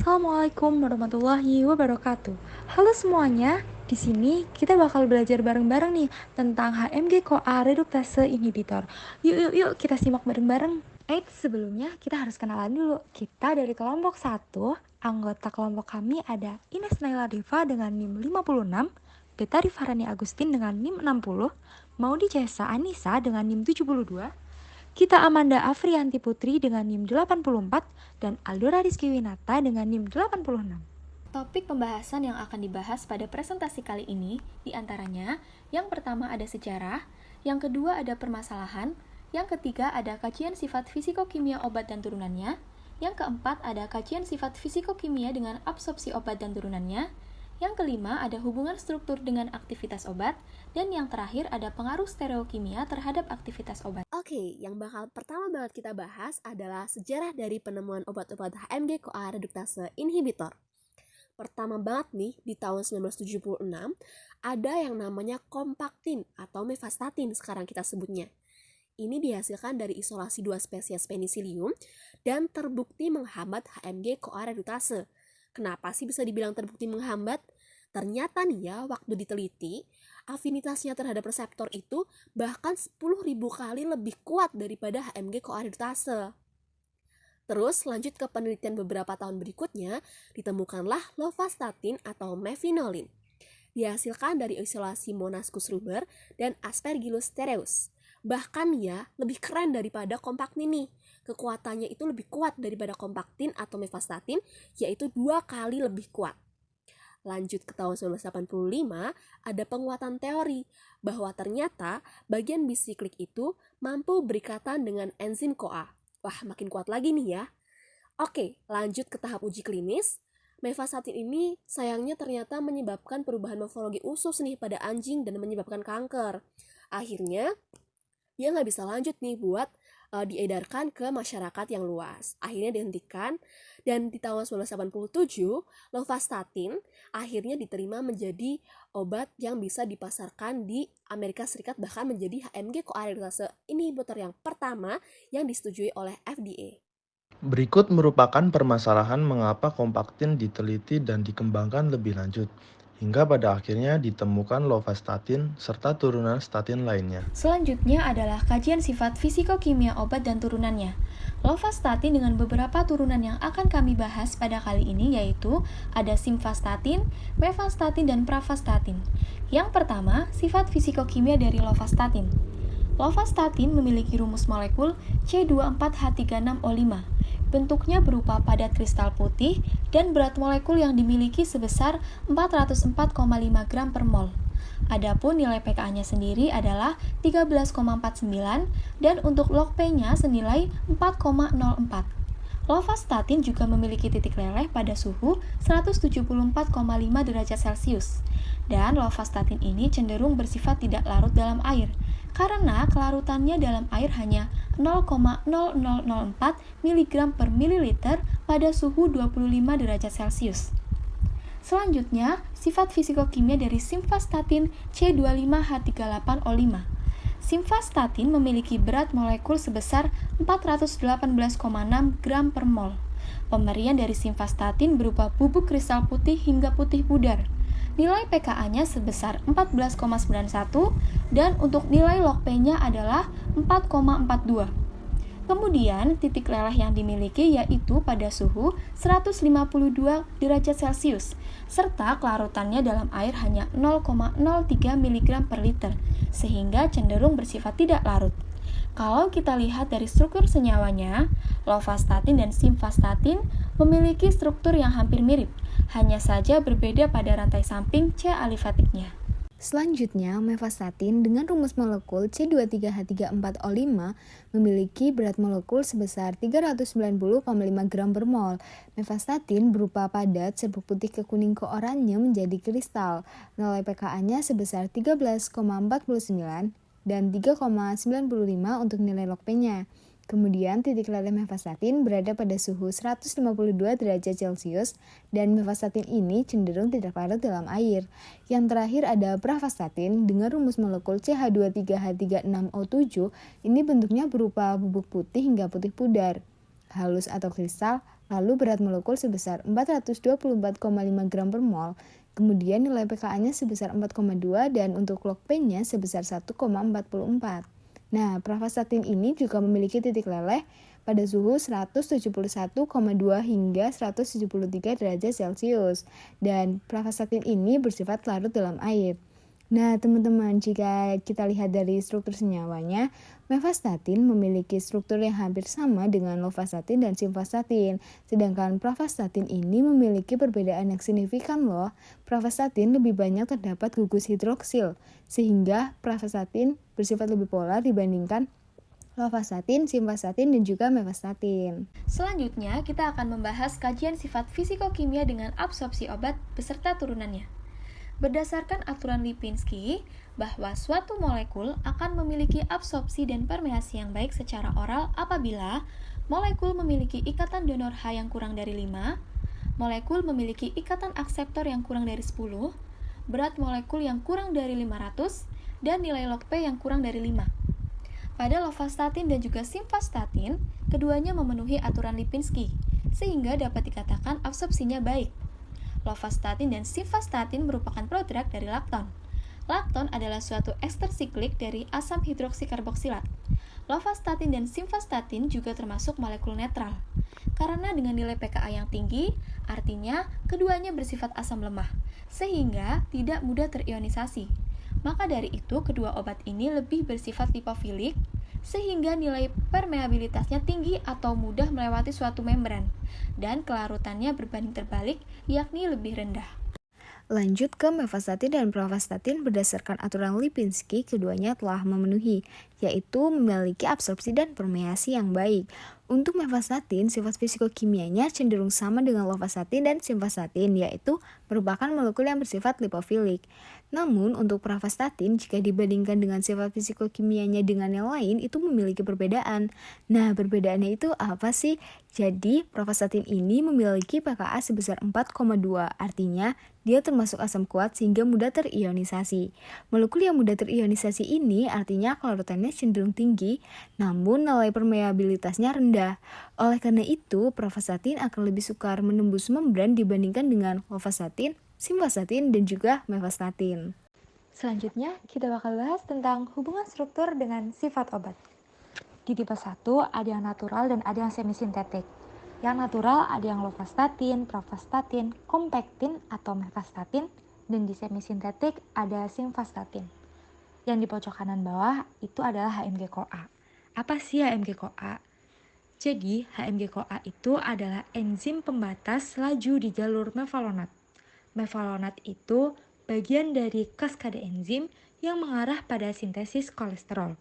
Assalamualaikum warahmatullahi wabarakatuh. Halo semuanya, di sini kita bakal belajar bareng-bareng nih tentang HMG-CoA reduktase inhibitor. Yuk kita simak bareng-bareng. Sebelumnya kita harus kenalan dulu. Kita dari kelompok 1, anggota kelompok kami ada Ines Naila Diva dengan NIM 56, Beta Rifarani Agustin dengan NIM 60, Maudi Cesa Anissa dengan NIM 72, kita Amanda Afrianti Putri dengan NIM 84 dan Aldora Rizky Winata dengan NIM 86. Topik pembahasan yang akan dibahas pada presentasi kali ini diantaranya yang pertama ada sejarah, yang kedua ada permasalahan, yang ketiga ada kajian sifat fisikokimia obat dan turunannya, yang keempat ada kajian sifat fisikokimia dengan absorpsi obat dan turunannya, yang kelima ada hubungan struktur dengan aktivitas obat, dan yang terakhir ada pengaruh stereokimia terhadap aktivitas obat. Oke, yang bakal pertama banget kita bahas adalah sejarah dari penemuan obat-obat HMG-CoA reduktase inhibitor. Pertama banget nih, di tahun 1976, ada yang namanya kompaktin atau mevastatin sekarang kita sebutnya. Ini dihasilkan dari isolasi 2 spesies penicillium dan terbukti menghambat HMG-CoA reduktase. Kenapa sih bisa dibilang terbukti menghambat? Ternyata nih ya, waktu diteliti, afinitasnya terhadap reseptor itu bahkan 10.000 kali lebih kuat daripada HMG-CoA reduktase. Terus lanjut ke penelitian beberapa tahun berikutnya, ditemukanlah lovastatin atau mefenolin. Dihasilkan dari isolasi Monascus ruber dan Aspergillus terreus. Bahkan ya, lebih keren daripada kompaktin nih. Kekuatannya itu lebih kuat daripada kompaktin atau mevastatin, yaitu 2 kali lebih kuat. Lanjut ke tahun 1985, ada penguatan teori bahwa ternyata bagian bisiklik itu mampu berikatan dengan enzim CoA. Wah, makin kuat lagi nih ya. Oke, lanjut ke tahap uji klinis. Mevastatin ini sayangnya ternyata menyebabkan perubahan morfologi usus nih pada anjing dan menyebabkan kanker. Akhirnya, dia nggak bisa lanjut nih buat diedarkan ke masyarakat yang luas. Akhirnya dihentikan, dan di tahun 1987, lovastatin akhirnya diterima menjadi obat yang bisa dipasarkan di Amerika Serikat, bahkan menjadi HMG-CoA reduktase inhibitor yang pertama yang disetujui oleh FDA. Berikut merupakan permasalahan mengapa kompaktin diteliti dan dikembangkan lebih lanjut, hingga pada akhirnya ditemukan lovastatin serta turunan statin lainnya. Selanjutnya adalah kajian sifat fisikokimia obat dan turunannya. Lovastatin dengan beberapa turunan yang akan kami bahas pada kali ini yaitu ada simvastatin, mevastatin, dan pravastatin. Yang pertama, sifat fisikokimia dari lovastatin. Lovastatin memiliki rumus molekul C24H36O5. Bentuknya berupa padat kristal putih dan berat molekul yang dimiliki sebesar 404,5 gram per mol. Adapun nilai pKa-nya sendiri adalah 13,49 dan untuk log P-nya senilai 4,04. Lovastatin juga memiliki titik leleh pada suhu 174,5 derajat Celcius. Dan lovastatin ini cenderung bersifat tidak larut dalam air, karena kelarutannya dalam air hanya 0,0004 mg per mililiter pada suhu 25 derajat Celcius. Selanjutnya, sifat fisikokimia dari simvastatin C25H38O5. Simvastatin memiliki berat molekul sebesar 418,6 gram per mol. Pemberian dari simvastatin berupa bubuk kristal putih hingga putih pudar. Nilai pKa-nya sebesar 14,91 dan untuk nilai log P-nya adalah 4,42. Kemudian, titik leleh yang dimiliki yaitu pada suhu 152 derajat Celcius, serta kelarutannya dalam air hanya 0,03 mg per liter, sehingga cenderung bersifat tidak larut. Kalau kita lihat dari struktur senyawanya, lovastatin dan simvastatin memiliki struktur yang hampir mirip, hanya saja berbeda pada rantai samping C alifatiknya. Selanjutnya, mevastatin dengan rumus molekul C23H34O5 memiliki berat molekul sebesar 390,5 gram per mol. Mevastatin berupa padat serbuk putih ke kuning ke oranye menjadi kristal. Nilai pKa-nya sebesar 13,49 dan 3,95 untuk nilai log P-nya. Kemudian titik leleh mevastatin berada pada suhu 152 derajat Celcius dan mevastatin ini cenderung tidak larut dalam air. Yang terakhir ada pravastatin dengan rumus molekul CH23H36O7. Ini bentuknya berupa bubuk putih hingga putih pudar, halus atau kristal, lalu berat molekul sebesar 424,5 gram per mol, kemudian nilai pKa-nya sebesar 4,2 dan untuk log P-nya sebesar 1,44. Nah, pravastatin ini juga memiliki titik leleh pada suhu 171,2 hingga 173 derajat Celcius, dan pravastatin ini bersifat larut dalam air. Nah, teman-teman, jika kita lihat dari struktur senyawanya, mevestatin memiliki struktur yang hampir sama dengan lovastatin dan simvastatin. Sedangkan pravastatin ini memiliki perbedaan yang signifikan loh. Pravastatin lebih banyak terdapat gugus hidroksil, sehingga pravastatin bersifat lebih polar dibandingkan lovastatin, simvastatin, dan juga mevestatin. Selanjutnya, kita akan membahas kajian sifat fisikokimia dengan absorpsi obat beserta turunannya. Berdasarkan aturan Lipinski, bahwa suatu molekul akan memiliki absorpsi dan permeasi yang baik secara oral apabila molekul memiliki ikatan donor H yang kurang dari 5, molekul memiliki ikatan akseptor yang kurang dari 10, berat molekul yang kurang dari 500, dan nilai log P yang kurang dari 5. Pada lovastatin dan juga simvastatin, keduanya memenuhi aturan Lipinski, sehingga dapat dikatakan absorpsinya baik. Lovastatin dan simvastatin merupakan prodrug dari lakton. Lakton adalah suatu ester siklik dari asam hidroksikarboksilat. Lovastatin dan simvastatin juga termasuk molekul netral. Karena dengan nilai pKa yang tinggi, artinya keduanya bersifat asam lemah, sehingga tidak mudah terionisasi. Maka dari itu, kedua obat ini lebih bersifat lipofilik, sehingga nilai permeabilitasnya tinggi atau mudah melewati suatu membran, dan kelarutannya berbanding terbalik, yakni lebih rendah. Lanjut ke mevestatin dan pravastatin, berdasarkan aturan Lipinski, keduanya telah memenuhi, yaitu memiliki absorpsi dan permeasi yang baik. Untuk mevestatin, sifat fisikokimianya cenderung sama dengan lovastatin dan simvastatin, yaitu merupakan molekul yang bersifat lipofilik. Namun, untuk pravastatin, jika dibandingkan dengan sifat fisikokimianya dengan yang lain, itu memiliki perbedaan. Nah, perbedaannya itu apa sih? Jadi, pravastatin ini memiliki pKa sebesar 4,2, artinya dia termasuk asam kuat sehingga mudah terionisasi. Molekul yang mudah terionisasi ini artinya kelarutannya cenderung tinggi, namun nilai permeabilitasnya rendah. Oleh karena itu, pravastatin akan lebih sukar menembus membran dibandingkan dengan lovastatin, simvastatin, dan juga mevestatin. Selanjutnya, kita bakal bahas tentang hubungan struktur dengan sifat obat. Di tipe 1 ada yang natural dan ada yang semisintetik. Yang natural ada yang lovastatin, pravastatin, kompektin atau mevestatin, dan di semisintetik ada simvastatin. Yang di pojok kanan bawah itu adalah HMG-CoA. Apa sih HMG-CoA? Jadi, HMG-CoA itu adalah enzim pembatas laju di jalur mevalonat. Mevalonat itu bagian dari kaskade enzim yang mengarah pada sintesis kolesterol.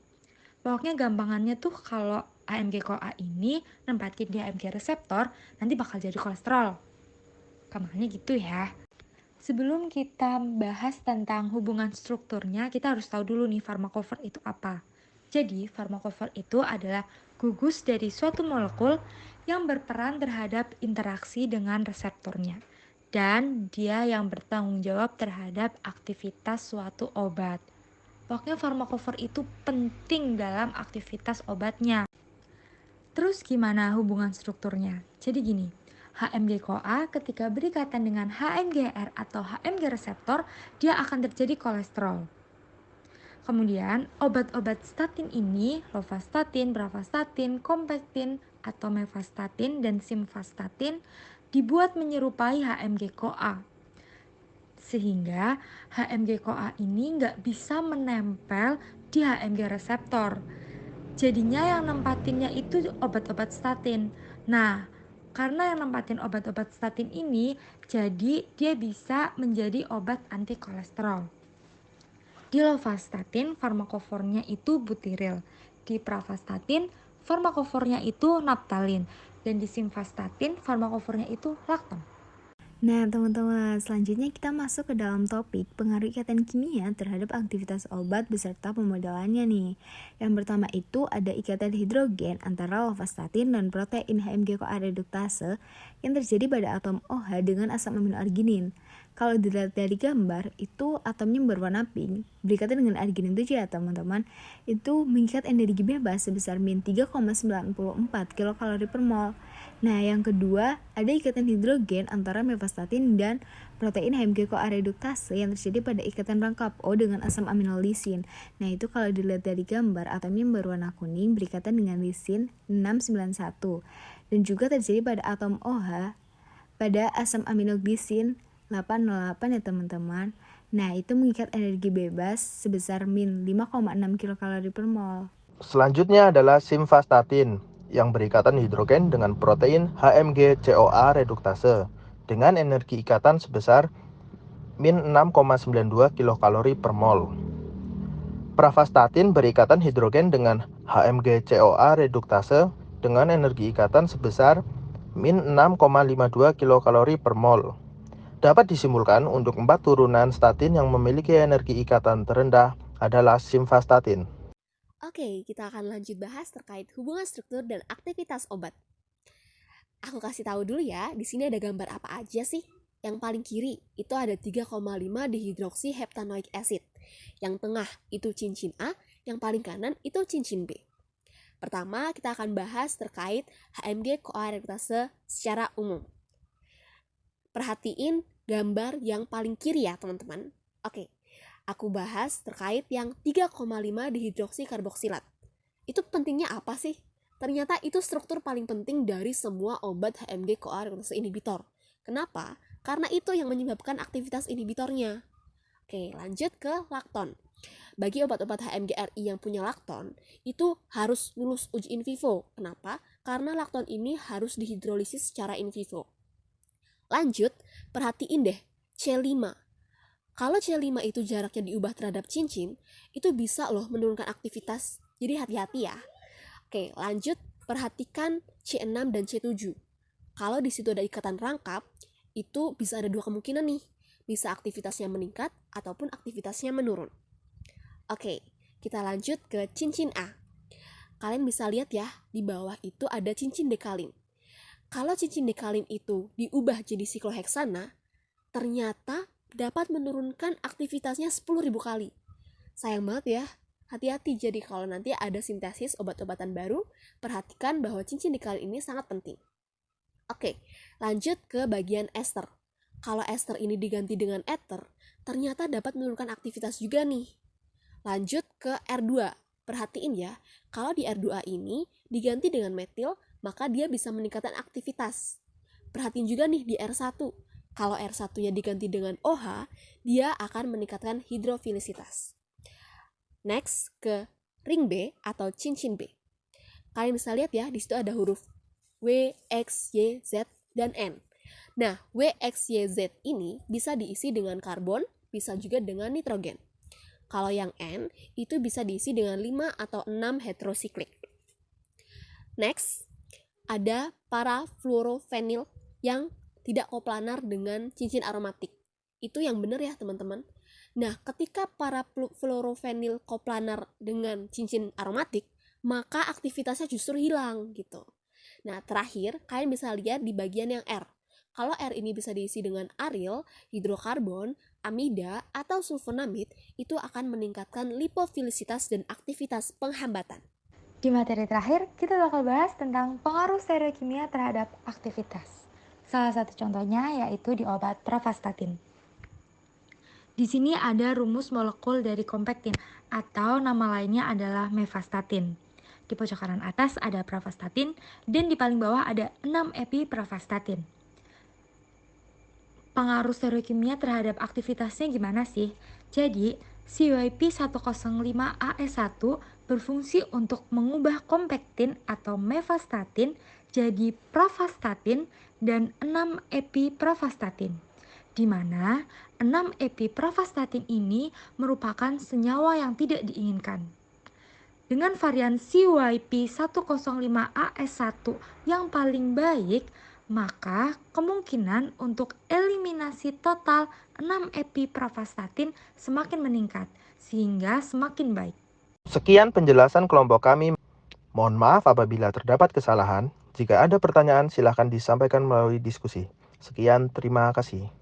Pokoknya gampangannya tuh kalau HMG-CoA ini nempatin di HMG reseptor, nanti bakal jadi kolesterol. Gampangnya gitu ya. Sebelum kita bahas tentang hubungan strukturnya, kita harus tahu dulu nih farmakofor itu apa. Jadi, farmakofor itu adalah gugus dari suatu molekul yang berperan terhadap interaksi dengan reseptornya. Dan dia yang bertanggung jawab terhadap aktivitas suatu obat. Pokoknya farmakofor itu penting dalam aktivitas obatnya. Terus gimana hubungan strukturnya? Jadi gini, HMG-CoA ketika berikatan dengan HMGR atau HMG reseptor, dia akan terjadi kolesterol. Kemudian, obat-obat statin ini, lovastatin, pravastatin, kompektin, atau mevestatin, dan simvastatin, dibuat menyerupai HMG-CoA. Sehingga HMG-CoA ini nggak bisa menempel di HMG reseptor. Jadinya yang nempatinnya itu obat-obat statin. Nah, karena yang nempatin obat-obat statin ini, jadi dia bisa menjadi obat anti kolesterol. Di lovastatin, farmakofornya itu butiril. Di pravastatin, farmakofornya itu naptalin. Dan di simvastatin, farmakofornya itu lakton. Nah, teman-teman, selanjutnya kita masuk ke dalam topik pengaruh ikatan kimia terhadap aktivitas obat beserta pemodelannya nih. Yang pertama itu ada ikatan hidrogen antara lovastatin dan protein HMG-CoA reduktase yang terjadi pada atom OH dengan asam amino arginin. Kalau dilihat dari gambar, itu atomnya berwarna pink, berikatan dengan arginin itu ya teman-teman, itu mengikat energi bebas sebesar min 3,94 kilokalori per mol. Nah, yang kedua, ada ikatan hidrogen antara mefestatin dan protein HMG-CoA reduktase yang terjadi pada ikatan rangkap O dengan asam amino lisin. Nah, itu kalau dilihat dari gambar, atomnya berwarna kuning berikatan dengan lisin 691. Dan juga terjadi pada atom OH pada asam amino glisin 808 ya teman-teman. Nah, itu mengikat energi bebas sebesar min 5,6 kilokalori per mol. Selanjutnya adalah simvastatin yang berikatan hidrogen dengan protein HMG-CoA reduktase dengan energi ikatan sebesar min 6,92 kilokalori per mol. Pravastatin berikatan hidrogen dengan HMG-CoA reduktase dengan energi ikatan sebesar min 6,52 kilokalori per mol. Dapat disimpulkan untuk 4 turunan statin yang memiliki energi ikatan terendah adalah simvastatin. Oke, kita akan lanjut bahas terkait hubungan struktur dan aktivitas obat. Aku kasih tahu dulu ya, di sini ada gambar apa aja sih? Yang paling kiri itu ada 3,5 dihidroksi heptanoic acid. Yang tengah itu cincin A, yang paling kanan itu cincin B. Pertama, kita akan bahas terkait HMG-CoA reduktase secara umum. Perhatiin gambar yang paling kiri ya, teman-teman. Oke. Aku bahas terkait yang 3,5 dihidroksi karboksilat. Itu pentingnya apa sih? Ternyata itu struktur paling penting dari semua obat HMG-CoA reduktase inhibitor. Kenapa? Karena itu yang menyebabkan aktivitas inhibitornya. Oke, lanjut ke lakton. Bagi obat-obat HMG-RI yang punya lakton, itu harus lulus uji in vivo. Kenapa? Karena lakton ini harus dihidrolisis secara in vivo. Lanjut, perhatiin deh C5. Kalau C5 itu jaraknya diubah terhadap cincin, itu bisa loh menurunkan aktivitas. Jadi hati-hati ya. Oke, lanjut perhatikan C6 dan C7. Kalau di situ ada ikatan rangkap, itu bisa ada 2 kemungkinan nih. Bisa aktivitasnya meningkat ataupun aktivitasnya menurun. Oke, kita lanjut ke cincin A. Kalian bisa lihat ya, di bawah itu ada cincin dekalin. Kalau cincin dekalin itu diubah jadi sikloheksana, ternyata dapat menurunkan aktivitasnya 10.000 kali. Sayang banget ya, hati-hati jadi kalau nanti ada sintesis obat-obatan baru, perhatikan bahwa cincin dekalin ini sangat penting. Oke, lanjut ke bagian ester. Kalau ester ini diganti dengan ether, ternyata dapat menurunkan aktivitas juga nih. Lanjut ke R2. Perhatiin ya, kalau di R2A ini diganti dengan metil, maka dia bisa meningkatkan aktivitas. Perhatiin juga nih di R1. Kalau R1-nya diganti dengan OH, dia akan meningkatkan hidrofilisitas. Next ke ring B atau cincin B. Kalian bisa lihat ya, di situ ada huruf W, X, Y, Z, dan N. Nah, W, X, Y, Z ini bisa diisi dengan karbon, bisa juga dengan nitrogen. Kalau yang N, itu bisa diisi dengan 5 atau 6 heterosiklik. Next, ada parafluorofenil yang tidak koplanar dengan cincin aromatik. Itu yang benar ya teman-teman. Nah, ketika parafluorofenil koplanar dengan cincin aromatik, maka aktivitasnya justru hilang gitu. Nah, terakhir kalian bisa lihat di bagian yang R. Kalau R ini bisa diisi dengan aril, hidrokarbon, amida, atau sulfonamid, itu akan meningkatkan lipofilisitas dan aktivitas penghambatan. Di materi terakhir, kita bakal bahas tentang pengaruh stereokimia terhadap aktivitas. Salah satu contohnya yaitu di obat pravastatin. Di sini ada rumus molekul dari kompektin atau nama lainnya adalah mefestatin. Di pojok kanan atas ada pravastatin dan di paling bawah ada 6 epipravastatin. Pengaruh stereokimia terhadap aktivitasnya gimana sih? Jadi, CYP105AS1 berfungsi untuk mengubah kompektin atau mefestatin jadi pravastatin dan 6 epipravastatin, di mana 6 epipravastatin ini merupakan senyawa yang tidak diinginkan. Dengan varian CYP105AS1 yang paling baik, maka kemungkinan untuk eliminasi total 6 epipravastatin semakin meningkat, sehingga semakin baik. Sekian penjelasan kelompok kami. Mohon maaf apabila terdapat kesalahan. Jika ada pertanyaan, silakan disampaikan melalui diskusi. Sekian, terima kasih.